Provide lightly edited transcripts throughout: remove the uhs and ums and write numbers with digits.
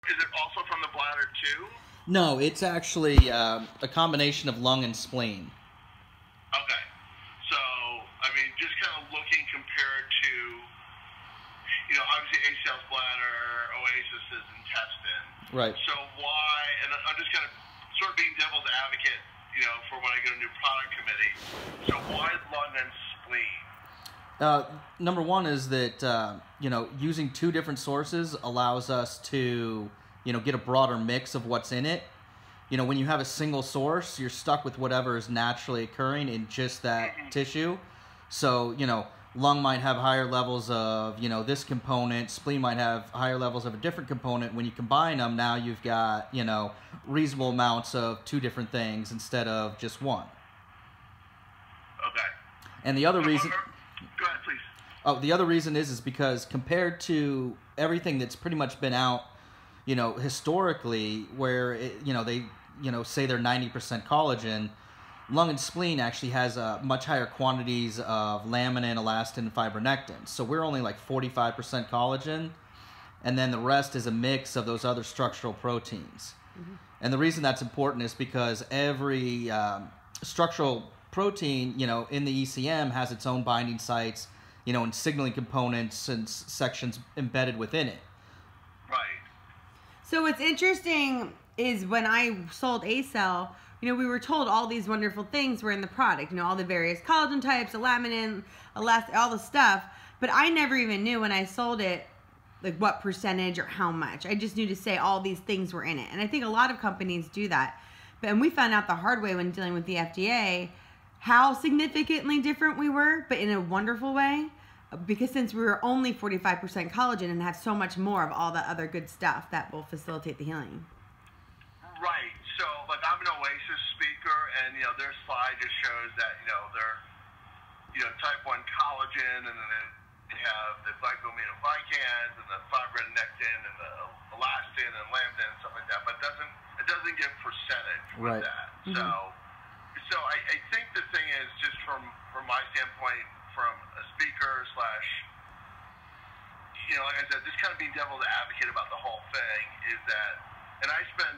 Is it also from the bladder too? No, it's actually a combination of lung and spleen. Okay. So, I mean, just kind of looking compared to, obviously ACL's bladder, Oasis is intestine. Right. So why, and I'm just kind of sort of being devil's advocate, for when I get a new product committee. So why lung and spleen? Number one is that, using two different sources allows us to, get a broader mix of what's in it. When you have a single source, you're stuck with whatever is naturally occurring in just that tissue. So, lung might have higher levels of, this component. Spleen might have higher levels of a different component. When you combine them, now you've got, reasonable amounts of two different things instead of just one. Okay. And the other reason... Go ahead, please. Oh, the other reason is because compared to everything that's pretty much been out, historically, where they say they're 90% collagen, lung and spleen actually has much higher quantities of laminin, elastin, and fibronectin. So we're only like 45% collagen, and then the rest is a mix of those other structural proteins. Mm-hmm. And the reason that's important is because every structural protein, in the ECM has its own binding sites, and signaling components and sections embedded within it. Right. So what's interesting is when I sold ACell, we were told all these wonderful things were in the product, all the various collagen types, elaminin, elastin, all the stuff. But I never even knew when I sold it, like what percentage or how much. I just knew to say all these things were in it. And I think a lot of companies do that. And we found out the hard way when dealing with the FDA how significantly different we were, but in a wonderful way. Because since we were only 45% collagen and have so much more of all that other good stuff that will facilitate the healing. Right. So, like, I'm an Oasis speaker, and, their slide just shows that, they're, type 1 collagen, and then they have the glycosaminoglycans, and the fibronectin, and the elastin, and laminin, and stuff like that, but it doesn't give percentage with that. Mm-hmm. So I think the thing is, just from my standpoint, from a speaker slash, like I said, just kind of being devil's advocate about the whole thing is that, and I spent,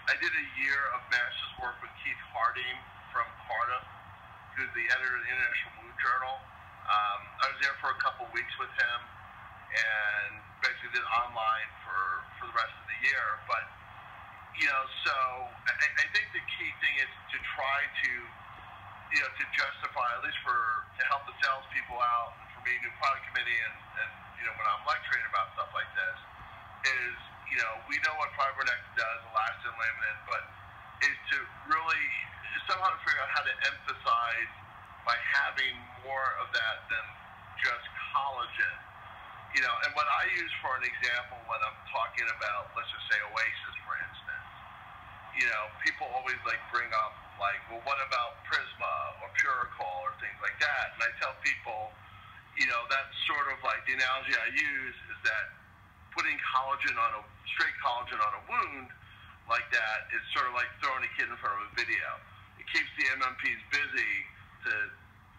I did a year of master's work with Keith Harding from Cardiff, who's the editor of the International Wound Journal. I was there for a couple weeks with him and basically did online for the rest of the year. But, so I think the key thing is to try to, to justify, at least to help the salespeople out, and for me, new product committee, and when I'm lecturing about stuff like this, is, we know what fibronectin does, elastin, laminin, but is to really somehow to figure out how to emphasize by having more of that than just collagen. And what I use for an example when I'm talking about, let's just say Oasis, for instance, people always bring up well, what about Prisma or Puricol or things like that? And I tell people, that's sort of like the analogy I use is that putting straight collagen on a wound like that is sort of like throwing a kid in front of a video. It keeps the MMPs busy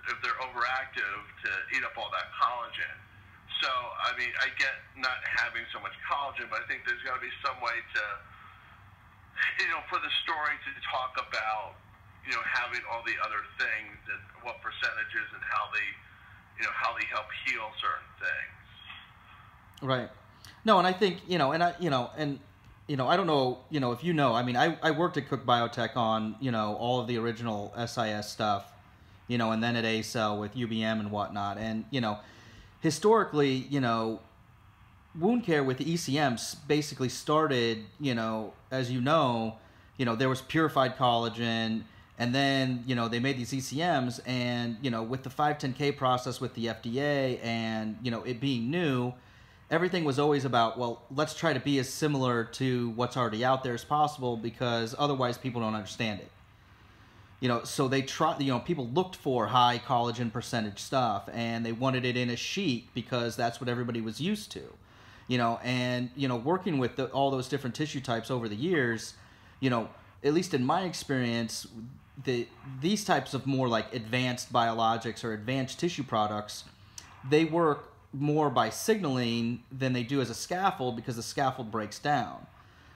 if they're overactive, to eat up all that collagen. So, I mean, I get not having so much collagen, but I think there's got to be some way to, for the story to talk about, having all the other things and what percentages and how they help heal certain things. Right. No, and I think, I don't know, if I mean, I worked at Cook Biotech on, all of the original SIS stuff, and then at ACell with UBM and whatnot. And, historically, wound care with the ECMs basically started, as there was purified collagen, and then, they made these ECMs, and, with the 510K process with the FDA and, it being new, everything was always about, well, let's try to be as similar to what's already out there as possible, because otherwise people don't understand it. So they people looked for high collagen percentage stuff, and they wanted it in a sheet because that's what everybody was used to. And working with all those different tissue types over the years, at least in my experience, these types of more like advanced biologics or advanced tissue products, they work more by signaling than they do as a scaffold because the scaffold breaks down.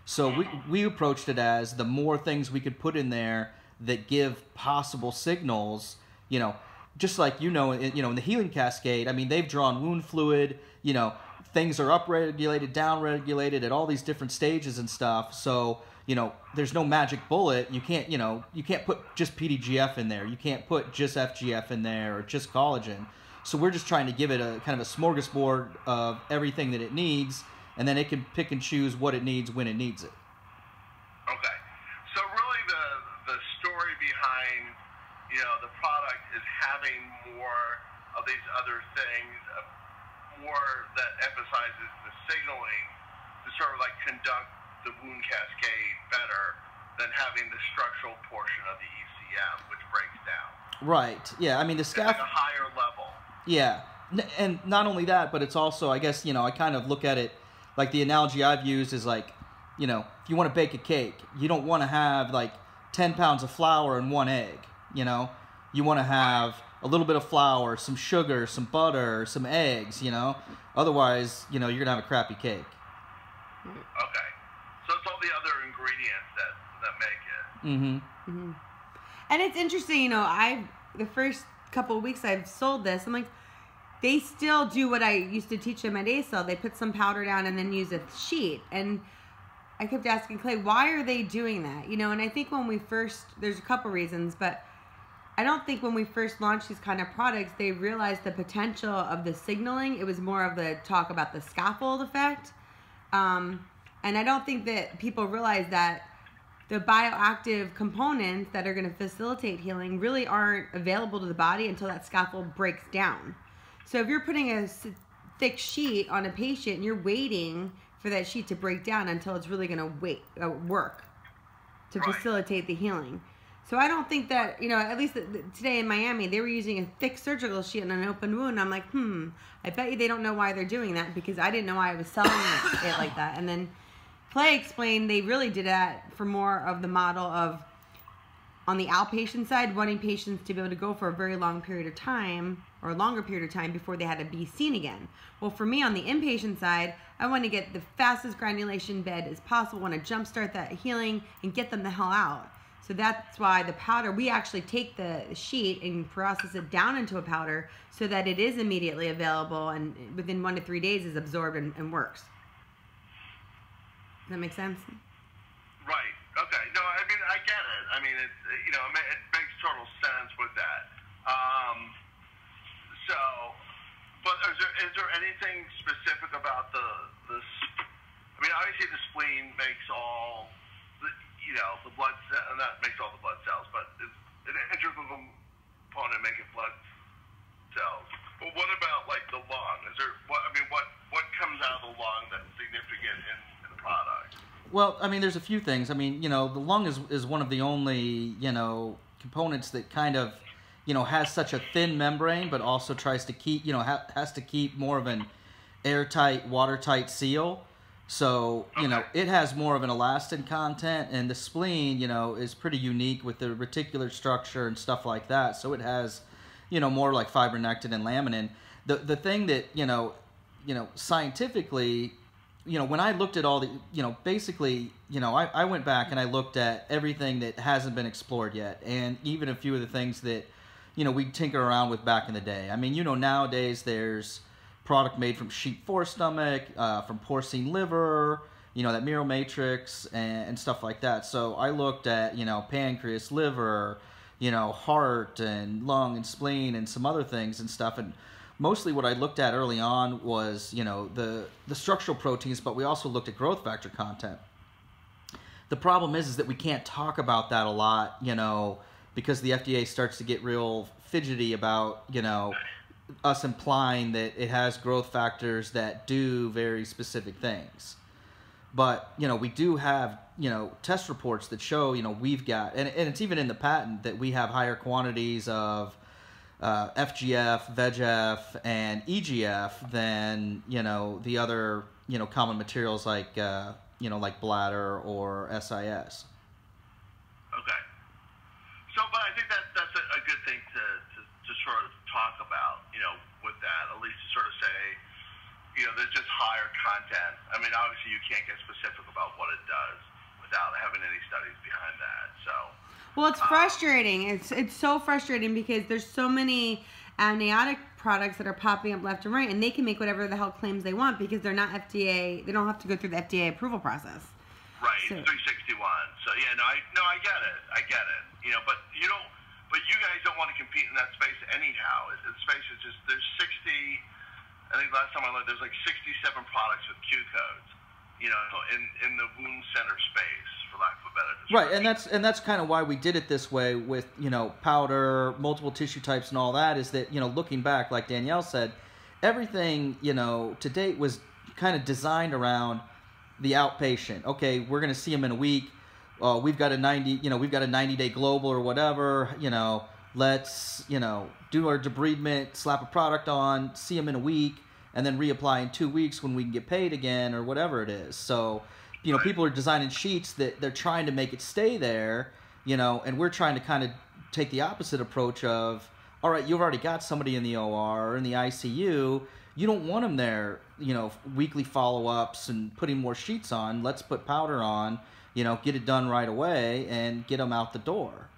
So we approached it as the more things we could put in there that give possible signals, just like, in the healing cascade, I mean, they've drawn wound fluid, things are upregulated, downregulated at all these different stages and stuff. So, there's no magic bullet. You can't put just PDGF in there. You can't put just FGF in there or just collagen. So we're just trying to give it a kind of a smorgasbord of everything that it needs, and then it can pick and choose what it needs when it needs it. Okay. So really the story behind, the product is having more of these other things, more that emphasizes the signaling to sort of like conduct the wound cascade better than having the structural portion of the ECM, which breaks down. Right. Yeah. I mean, the It's like a higher level. Yeah. And not only that, but it's also, I guess, I kind of look at it like the analogy I've used is like, if you want to bake a cake, you don't want to have like 10 pounds of flour and 1 egg, You want to have a little bit of flour, some sugar, some butter, some eggs, Otherwise, you're going to have a crappy cake. Okay. So it's all the other ingredients that make it. Mm-hmm. Mm-hmm. And it's interesting, the first couple of weeks I've sold this, I'm like, they still do what I used to teach them at ACell. They put some powder down and then use a sheet. And I kept asking Clay, why are they doing that? And I think when we first, there's a couple reasons, but I don't think when we first launched these kind of products, they realized the potential of the signaling. It was more of the talk about the scaffold effect. And I don't think that people realize that the bioactive components that are going to facilitate healing really aren't available to the body until that scaffold breaks down. So if you're putting a thick sheet on a patient and you're waiting for that sheet to break down until it's really going to work to facilitate the healing. So I don't think that, at least today in Miami, they were using a thick surgical sheet on an open wound. I'm like, I bet you they don't know why they're doing that because I didn't know why I was selling it like that. And then Clay explained they really did that for more of the model of, on the outpatient side, wanting patients to be able to go for a very long period of time or a longer period of time before they had to be seen again. Well, for me on the inpatient side, I want to get the fastest granulation bed as possible, want to jumpstart that healing and get them the hell out. So that's why the powder, we actually take the sheet and process it down into a powder so that it is immediately available and within 1 to 3 days is absorbed and works. Does that make sense? Right. Okay. No, I mean, I get it. I mean, it's, it makes total sense with that. But is there anything specific about the obviously the spleen makes all the blood that makes all the blood cells, but it's an integral component making blood cells. But what about like the lung? Is there what comes out of the lung that's significant in the product? Well, I mean, there's a few things. I mean, the lung is one of the only, components that kind of, has such a thin membrane, but also tries to keep, has to keep more of an airtight, watertight seal. So, it has more of an elastin content, and the spleen, is pretty unique with the reticular structure and stuff like that. So it has, more like fibronectin and laminin. The thing that, scientifically, when I looked at all the, basically, I went back and I looked at everything that hasn't been explored yet, and even a few of the things that, we tinker around with back in the day. I mean, nowadays there's product made from sheep forestomach, from porcine liver, that mirror matrix and stuff like that. So I looked at, pancreas, liver, heart and lung and spleen and some other things and stuff. And mostly what I looked at early on was, the structural proteins, but we also looked at growth factor content. The problem is that we can't talk about that a lot, because the FDA starts to get real fidgety about, us implying that it has growth factors that do very specific things. But, we do have, test reports that show, we've got, and it's even in the patent that we have higher quantities of FGF, VEGF, and EGF than, the other, common materials like, like bladder or SIS. Okay. So, but I think that's a good thing to sort of talk about, with that, at least to sort of say, there's just higher content. I mean, obviously you can't get specific about what it does without having any studies behind that. So. Well, it's frustrating. It's so frustrating because there's so many amniotic products that are popping up left and right, and they can make whatever the hell claims they want because they're not FDA. They don't have to go through the FDA approval process. Right, so. It's 361. So yeah, I get it. But you don't. But you guys don't want to compete in that space anyhow. The space is just there's 60. I think last time I looked, there's like 67 products with Q codes. In the wound center space, for lack of a better description. Right, and that's kind of why we did it this way with powder, multiple tissue types, and all that. Is that looking back, like Danielle said, everything to date was kind of designed around the outpatient. Okay, we're going to see them in a week. We've got a 90-day global or whatever. Let's do our debridement, slap a product on, see them in a week, and then reapply in 2 weeks when we can get paid again or whatever it is. So, Right. People are designing sheets that they're trying to make it stay there, and we're trying to kind of take the opposite approach of, all right, you've already got somebody in the OR or in the ICU. You don't want them there, weekly follow-ups and putting more sheets on. Let's put powder on, get it done right away and get them out the door.